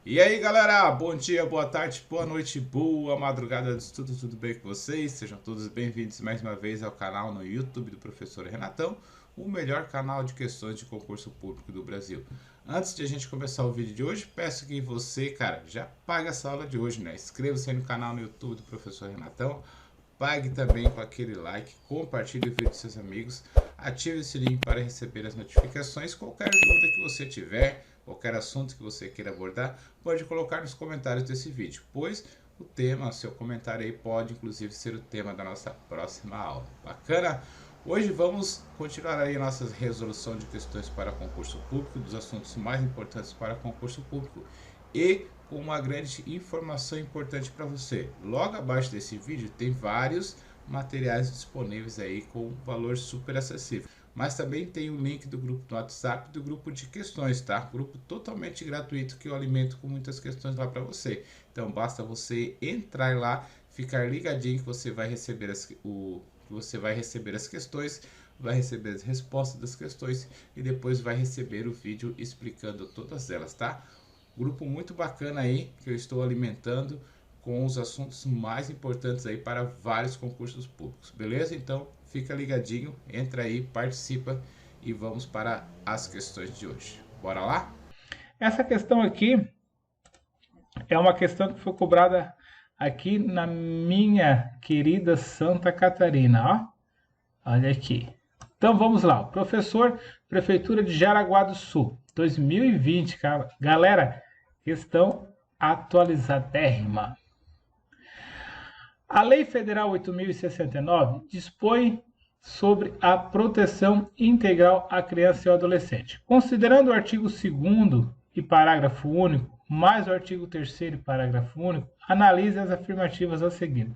E aí galera, bom dia, boa tarde, boa noite, boa madrugada, tudo bem com vocês? Sejam todos bem-vindos mais uma vez ao canal no YouTube do Professor Renatão, o melhor canal de questões de concurso público do Brasil. Antes de a gente começar o vídeo de hoje, peço que você, cara, já pague essa aula de hoje, né? Inscreva-se aí no canal no YouTube do Professor Renatão, pague também com aquele like, compartilhe o vídeo com seus amigos, ative esse link para receber as notificações, qualquer dúvida que você tiver, qualquer assunto que você queira abordar, pode colocar nos comentários desse vídeo, pois o tema, seu comentário aí pode inclusive ser o tema da nossa próxima aula. Bacana? Hoje vamos continuar aí a nossa resolução de questões para concurso público, dos assuntos mais importantes para concurso público e com uma grande informação importante para você. Logo abaixo desse vídeo tem vários materiais disponíveis aí com valor super acessível. Mas também tem o link do grupo do WhatsApp, do grupo de questões, tá? Grupo totalmente gratuito que eu alimento com muitas questões lá para você. Então basta você entrar lá, ficar ligadinho que você vai receber as questões, vai receber as respostas das questões e depois vai receber o vídeo explicando todas elas, tá? Grupo muito bacana aí que eu estou alimentando com os assuntos mais importantes aí para vários concursos públicos, beleza? Então fica ligadinho, entra aí, participa e vamos para as questões de hoje. Bora lá? Essa questão aqui é uma questão que foi cobrada aqui na minha querida Santa Catarina, ó. Olha aqui. Então vamos lá. Professor, Prefeitura de Jaraguá do Sul, 2020, cara. Galera, questão atualizadérrima. A Lei Federal 8.069 dispõe sobre a proteção integral à criança e ao adolescente. Considerando o artigo 2º e parágrafo único, mais o artigo 3º e parágrafo único, analise as afirmativas a seguir.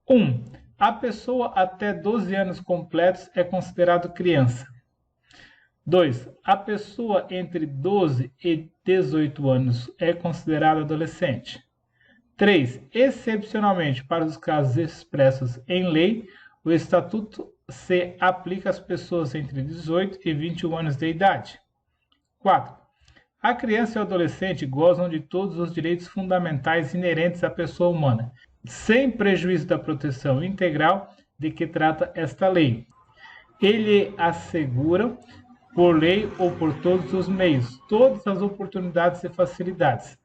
1. A pessoa até 12 anos completos é considerado criança. 2. A pessoa entre 12 e 18 anos é considerada adolescente. 3. Excepcionalmente, para os casos expressos em lei, o Estatuto se aplica às pessoas entre 18 e 21 anos de idade. 4. A criança e o adolescente gozam de todos os direitos fundamentais inerentes à pessoa humana, sem prejuízo da proteção integral de que trata esta lei. Ele assegura, por lei ou por todos os meios, todas as oportunidades e facilidades,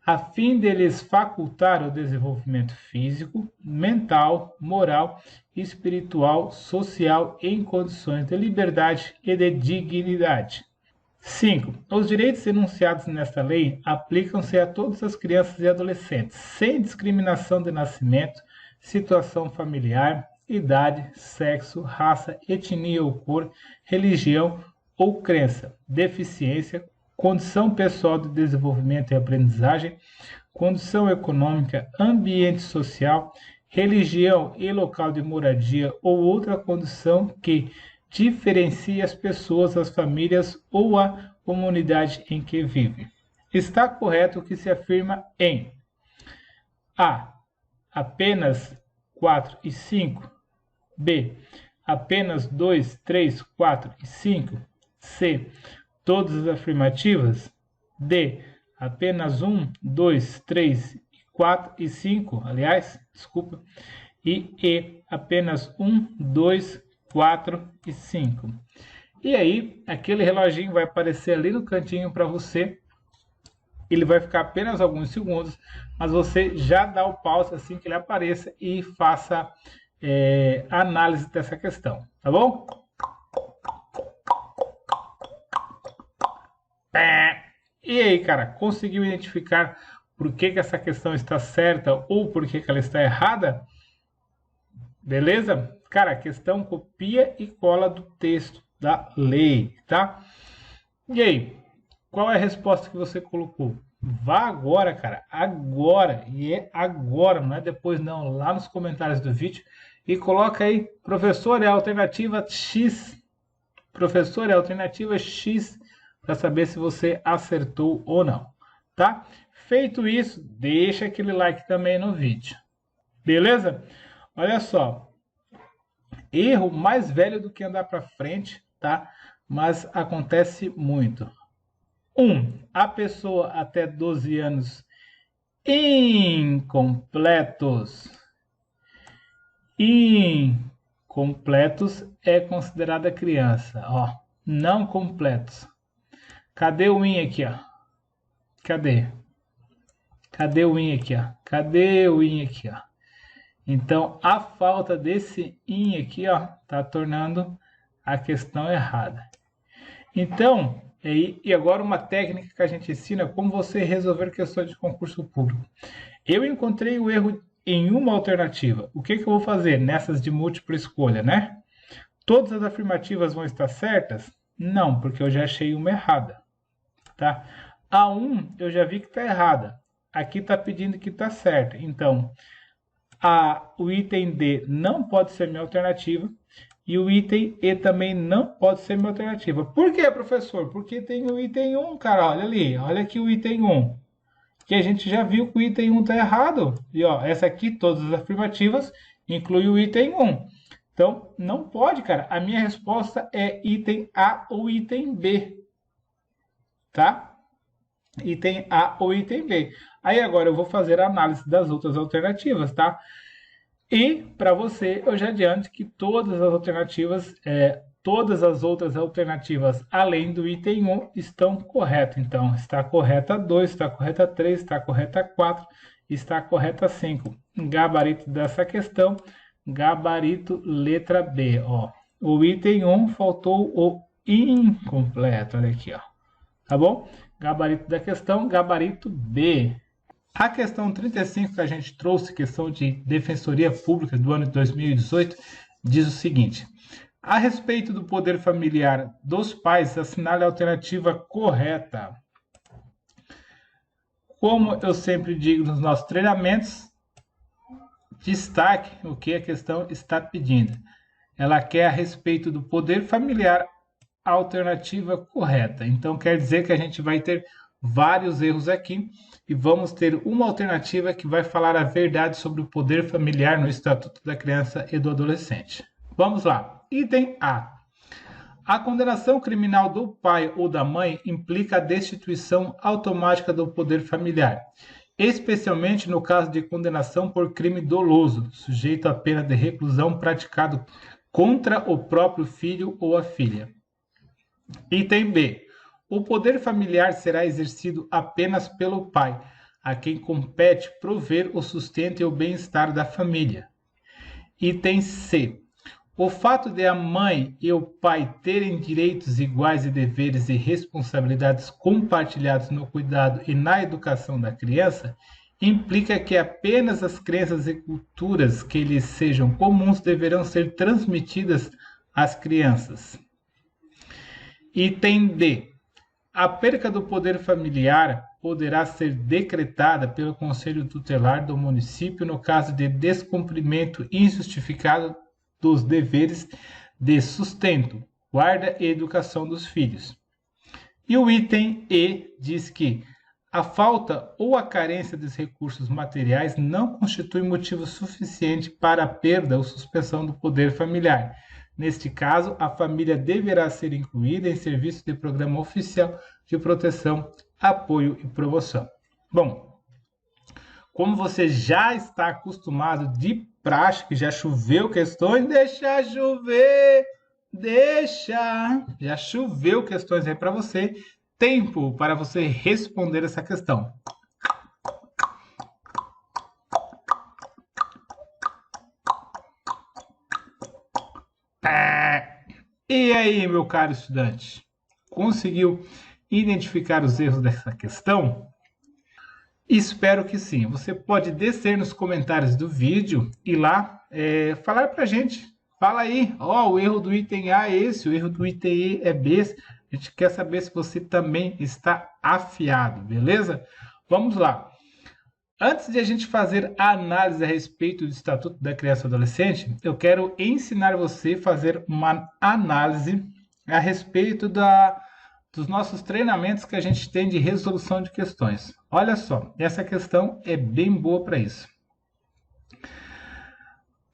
a fim de lhes facultar o desenvolvimento físico, mental, moral, espiritual, social em condições de liberdade e de dignidade. 5. Os direitos enunciados nesta lei aplicam-se a todas as crianças e adolescentes, sem discriminação de nascimento, situação familiar, idade, sexo, raça, etnia ou cor, religião ou crença, deficiência, condição pessoal de desenvolvimento e aprendizagem, condição econômica, ambiente social, religião e local de moradia ou outra condição que diferencie as pessoas, as famílias ou a comunidade em que vivem. Está correto o que se afirma em A. Apenas 4 e 5. B. Apenas 2, 3, 4 e 5. C. Todas as afirmativas. D. Apenas 1, 2, 3, 4 e 5. Aliás, desculpa. E E. Apenas 1, 2, 4 e 5. E aí, aquele reloginho vai aparecer ali no cantinho para você. Ele vai ficar apenas alguns segundos, mas você já dá o pause assim que ele apareça e faça a análise dessa questão, tá bom? E aí, cara, conseguiu identificar por que essa questão está certa ou por que ela está errada? Beleza? Cara, a questão copia e cola do texto da lei, tá? E aí, qual é a resposta que você colocou? Vá agora, cara, agora, e é agora, não é depois não, lá nos comentários do vídeo, e coloca aí, professor, é a alternativa X, professor, é a alternativa X, para saber se você acertou ou não, tá? Feito isso, deixa aquele like também no vídeo, beleza? Olha só, erro mais velho do que andar para frente, tá? Mas acontece muito. A pessoa até 12 anos incompletos. Incompletos é considerada criança. Ó, não completos. Cadê o in aqui, ó? Cadê? Cadê o in aqui, ó? Cadê o in aqui, ó? Então, a falta desse in aqui, ó, tá tornando a questão errada. Então, e agora uma técnica que a gente ensina como você resolver questões de concurso público. Eu encontrei o erro em uma alternativa. O que eu vou fazer nessas de múltipla escolha, né? Todas as afirmativas vão estar certas? Não, porque eu já achei uma errada, tá? A 1 eu já vi que está errada. Aqui está pedindo que está certa. Então, o item D não pode ser minha alternativa e o item E também não pode ser minha alternativa. Por quê, professor? Porque tem o item 1, cara. Olha ali, olha aqui o item 1. Que a gente já viu que o item 1 está errado. E ó, essa aqui, todas as afirmativas, inclui o item 1. Então, não pode, cara. A minha resposta é item A ou item B. Tá? Item A ou item B. Aí agora eu vou fazer a análise das outras alternativas, tá? E para você, eu já adianto que todas as outras alternativas, além do item 1, estão corretas. Então, está correta 2, está correta 3, está correta 4, está correta 5. Gabarito dessa questão, gabarito letra B. Ó. O item 1 faltou o incompleto, olha aqui, ó. Tá bom? Gabarito da questão, gabarito B. A questão 35 que a gente trouxe, questão de Defensoria Pública do ano de 2018, diz o seguinte: a respeito do poder familiar dos pais, assinale a alternativa correta. Como eu sempre digo nos nossos treinamentos, destaque o que a questão está pedindo. Ela quer a respeito do poder familiar a alternativa correta. Então quer dizer que a gente vai ter vários erros aqui e vamos ter uma alternativa que vai falar a verdade sobre o poder familiar no Estatuto da Criança e do Adolescente. Vamos lá. Item A. A condenação criminal do pai ou da mãe implica a destituição automática do poder familiar, especialmente no caso de condenação por crime doloso, sujeito à pena de reclusão praticado contra o próprio filho ou a filha. Item B. O poder familiar será exercido apenas pelo pai, a quem compete prover o sustento e o bem-estar da família. Item C. O fato de a mãe e o pai terem direitos iguais e deveres e responsabilidades compartilhados no cuidado e na educação da criança implica que apenas as crenças e culturas que lhes sejam comuns deverão ser transmitidas às crianças. Item D. A perca do poder familiar poderá ser decretada pelo Conselho Tutelar do município no caso de descumprimento injustificado dos deveres de sustento, guarda e educação dos filhos. E o item E diz que a falta ou a carência dos recursos materiais não constitui motivo suficiente para a perda ou suspensão do poder familiar. Neste caso, a família deverá ser incluída em serviço de programa oficial de proteção, apoio e promoção. Bom, como você já está acostumado de praxe, que já choveu questões, deixa chover, já choveu questões aí para você, tempo para você responder essa questão. E aí, meu caro estudante, conseguiu identificar os erros dessa questão? Espero que sim. Você pode descer nos comentários do vídeo e lá falar pra gente. Fala aí, o erro do item A é esse, o erro do item E é B. A gente quer saber se você também está afiado, beleza? Vamos lá. Antes de a gente fazer a análise a respeito do Estatuto da Criança e do Adolescente, eu quero ensinar você a fazer uma análise a respeito dos nossos treinamentos que a gente tem de resolução de questões. Olha só, essa questão é bem boa para isso.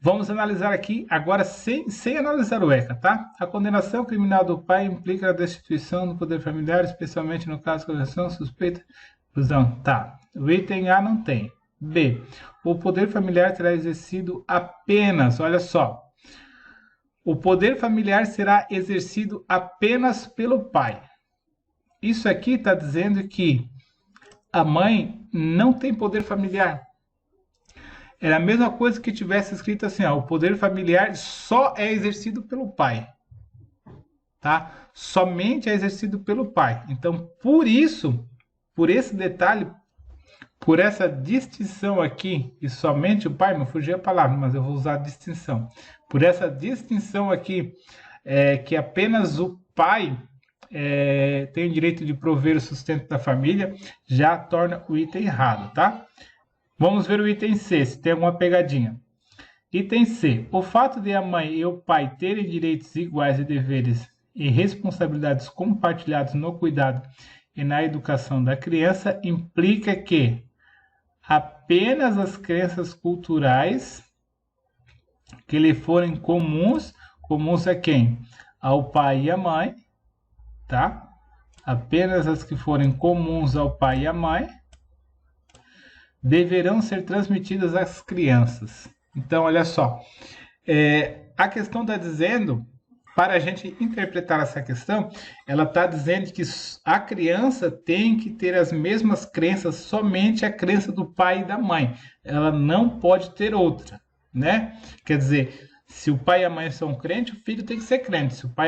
Vamos analisar aqui agora sem analisar o ECA, tá? A condenação criminal do pai implica a destituição do poder familiar, especialmente no caso de correção, suspeita, exclusão. Tá. O item A não tem. B. O poder familiar terá exercido apenas, olha só. O poder familiar será exercido apenas pelo pai. Isso aqui está dizendo que a mãe não tem poder familiar. Era a mesma coisa que tivesse escrito assim, ó, o poder familiar só é exercido pelo pai. Tá? Somente é exercido pelo pai. Então, por isso, por esse detalhe, por essa distinção aqui, e somente o pai, me fugiu a palavra, mas eu vou usar a distinção. Por essa distinção aqui, que apenas o pai tem o direito de prover o sustento da família, já torna o item errado, tá? Vamos ver o item C, se tem alguma pegadinha. Item C. O fato de a mãe e o pai terem direitos iguais e deveres e responsabilidades compartilhados no cuidado e na educação da criança implica que apenas as crenças culturais que lhe forem comuns a quem? Ao pai e à mãe, tá? Apenas as que forem comuns ao pai e à mãe deverão ser transmitidas às crianças. Então, olha só, a questão está dizendo, para a gente interpretar essa questão, ela está dizendo que a criança tem que ter as mesmas crenças, somente a crença do pai e da mãe. Ela não pode ter outra, né? Quer dizer, se o pai e a mãe são crentes, o filho tem que ser crente. Se o pai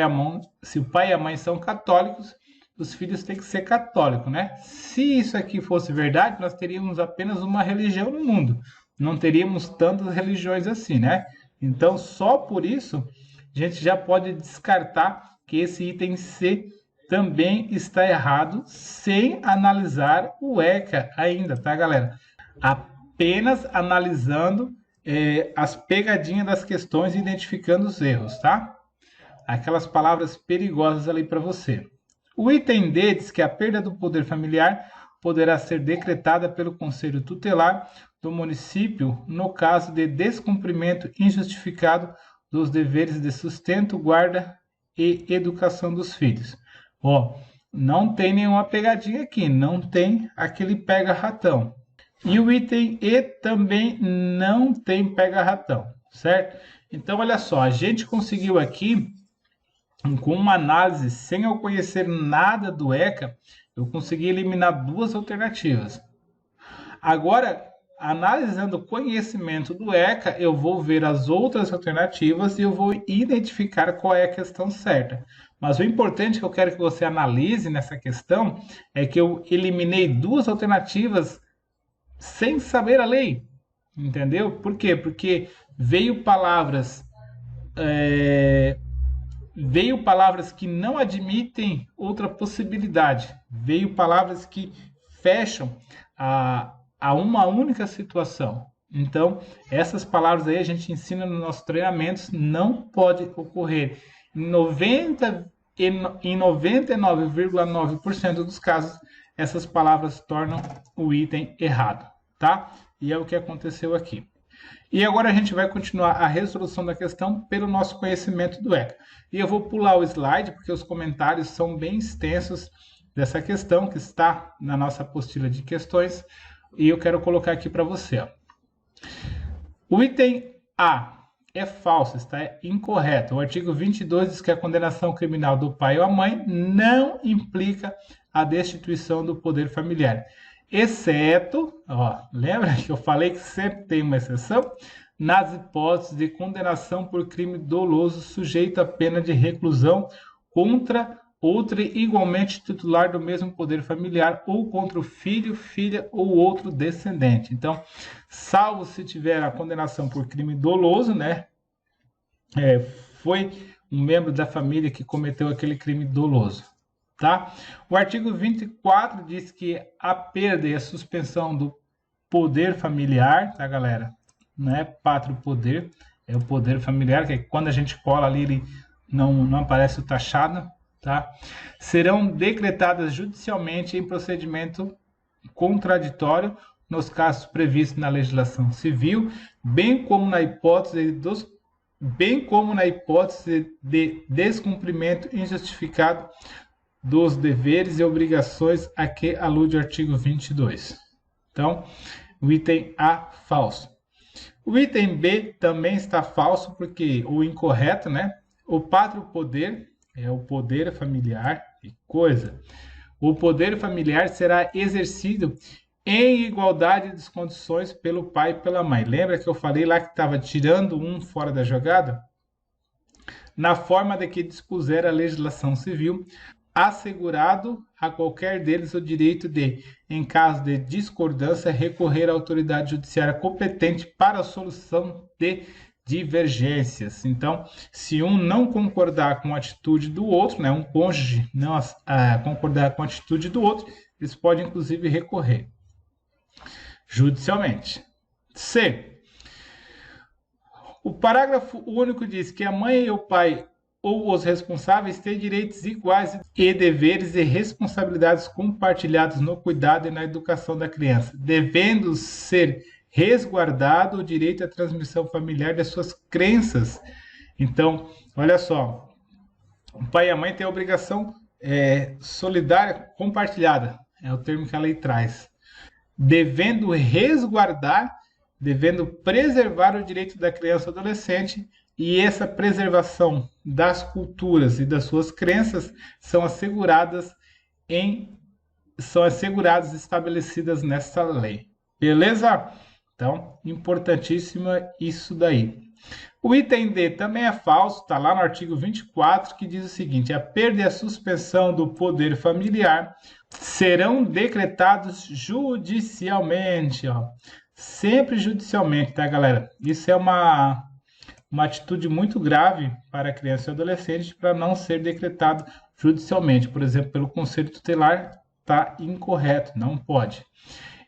e a mãe são católicos, os filhos têm que ser católicos, né? Se isso aqui fosse verdade, nós teríamos apenas uma religião no mundo. Não teríamos tantas religiões assim, né? Então, só por isso, a gente já pode descartar que esse item C também está errado, sem analisar o ECA ainda, tá, galera? Apenas analisando as pegadinhas das questões e identificando os erros, tá? Aquelas palavras perigosas ali para você. O item D diz que a perda do poder familiar poderá ser decretada pelo Conselho Tutelar do município no caso de descumprimento injustificado dos deveres de sustento, guarda e educação dos filhos. Ó, não tem nenhuma pegadinha aqui, não tem aquele pega-ratão. E o item E também não tem pega-ratão, certo? Então, olha só, a gente conseguiu aqui, com uma análise, sem eu conhecer nada do ECA, eu consegui eliminar duas alternativas. Agora, analisando o conhecimento do ECA, eu vou ver as outras alternativas e eu vou identificar qual é a questão certa. Mas o importante que eu quero que você analise nessa questão é que eu eliminei duas alternativas sem saber a lei. Entendeu? Por quê? Porque veio palavras que não admitem outra possibilidade. Veio palavras que fecham a uma única situação. Então, essas palavras aí a gente ensina nos nossos treinamentos, não pode ocorrer. Em 99,9% dos casos, essas palavras tornam o item errado, tá? E é o que aconteceu aqui. E agora a gente vai continuar a resolução da questão pelo nosso conhecimento do ECA. E eu vou pular o slide, porque os comentários são bem extensos dessa questão, que está na nossa apostila de questões, e eu quero colocar aqui para você. Ó. O item A é falso, está incorreto. O artigo 22 diz que a condenação criminal do pai ou a mãe não implica a destituição do poder familiar. Exceto, lembra que eu falei que sempre tem uma exceção? Nas hipóteses de condenação por crime doloso sujeito a pena de reclusão contra outra igualmente titular do mesmo poder familiar ou contra o filho, filha ou outro descendente. Então, salvo se tiver a condenação por crime doloso, né? Foi um membro da família que cometeu aquele crime doloso. Tá? O artigo 24 diz que a perda e a suspensão do poder familiar, tá, galera? Não é pátrio poder, é o poder familiar, que quando a gente cola ali, ele não aparece o taxado, tá? Serão decretadas judicialmente em procedimento contraditório nos casos previstos na legislação civil, bem como na hipótese de descumprimento injustificado dos deveres e obrigações a que alude o artigo 22. Então, o item A, falso. O item B também está falso, porque o incorreto, né? O pátrio poder é o poder familiar e coisa. O poder familiar será exercido em igualdade de condições pelo pai e pela mãe. Lembra que eu falei lá que estava tirando um fora da jogada? Na forma de que dispuser a legislação civil, assegurado a qualquer deles o direito de, em caso de discordância, recorrer à autoridade judiciária competente para a solução de divergências. Então, se um não concordar com a atitude do outro, né, um cônjuge não concordar com a atitude do outro, eles podem inclusive recorrer judicialmente. C. O parágrafo único diz que a mãe e o pai ou os responsáveis têm direitos iguais e deveres e responsabilidades compartilhados no cuidado e na educação da criança, devendo ser resguardado o direito à transmissão familiar das suas crenças. Então, olha só, o pai e a mãe têm a obrigação solidária compartilhada, é o termo que a lei traz, devendo resguardar, devendo preservar o direito da criança e adolescente. E essa preservação das culturas e das suas crenças são asseguradas estabelecidas nessa lei. Beleza? Então, importantíssimo isso daí. O item D também é falso, está lá no artigo 24, que diz o seguinte: a perda e a suspensão do poder familiar serão decretados judicialmente. Ó. Sempre judicialmente, tá, galera? Isso é uma atitude muito grave para a criança e adolescente para não ser decretado judicialmente. Por exemplo, pelo Conselho Tutelar, está incorreto, não pode.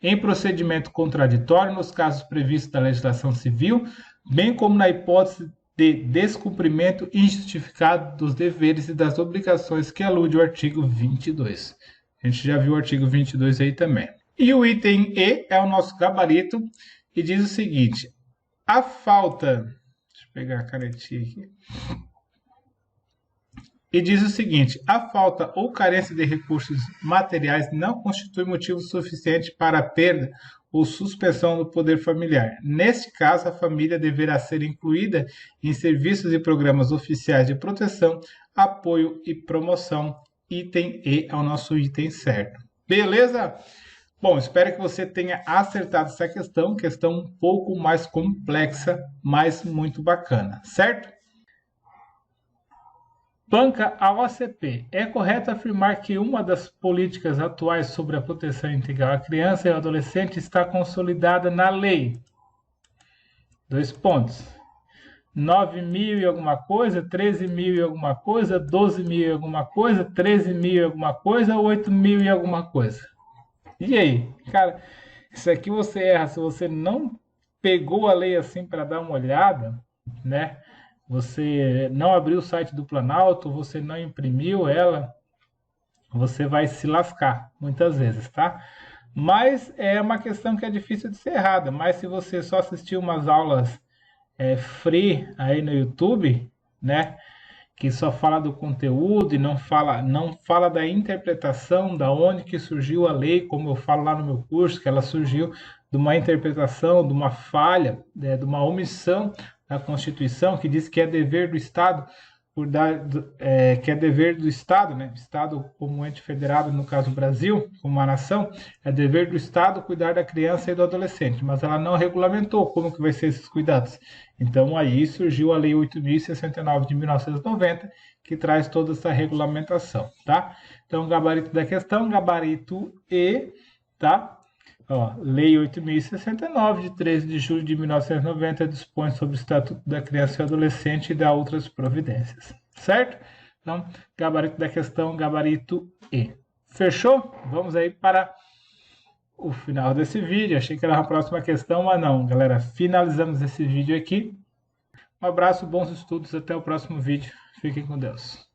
Em procedimento contraditório, nos casos previstos da legislação civil, bem como na hipótese de descumprimento injustificado dos deveres e das obrigações que alude o artigo 22. A gente já viu o artigo 22 aí também. E o item E é o nosso gabarito e diz o seguinte: a falta... pegar a canetinha aqui. E diz o seguinte: a falta ou carência de recursos materiais não constitui motivo suficiente para a perda ou suspensão do poder familiar. Neste caso, a família deverá ser incluída em serviços e programas oficiais de proteção, apoio e promoção. Item E é o nosso item certo. Beleza? Bom, espero que você tenha acertado essa questão um pouco mais complexa, mas muito bacana, certo? Banca a OCP. É correto afirmar que uma das políticas atuais sobre a proteção integral à criança e ao adolescente está consolidada na lei. 2 pontos. 9.000 e alguma coisa, 13.000 e alguma coisa, 12.000 e alguma coisa, 13.000 e alguma coisa, 8.000 e alguma coisa. E aí? Cara, isso aqui você erra. Se você não pegou a lei assim para dar uma olhada, né? Você não abriu o site do Planalto, você não imprimiu ela, você vai se lascar muitas vezes, tá? Mas é uma questão que é difícil de ser errada. Mas se você só assistiu umas aulas free aí no YouTube, né? Que só fala do conteúdo e não fala da interpretação, da onde que surgiu a lei, como eu falo lá no meu curso, que ela surgiu de uma interpretação, de uma falha, de uma omissão da Constituição, que diz que é dever do Estado que é dever do Estado, né? Estado como ente federado, no caso Brasil, como uma nação, é dever do Estado cuidar da criança e do adolescente, mas ela não regulamentou como que vai ser esses cuidados. Então aí surgiu a Lei 8.069 de 1990, que traz toda essa regulamentação, tá? Então, gabarito da questão, gabarito E, tá? Ó, Lei 8.069, de 13 de julho de 1990, dispõe sobre o Estatuto da Criança e Adolescente e dá outras providências, certo? Então, gabarito da questão, gabarito E. Fechou? Vamos aí para o final desse vídeo. Achei que era a próxima questão, mas não, galera. Finalizamos esse vídeo aqui. Um abraço, bons estudos, até o próximo vídeo. Fiquem com Deus.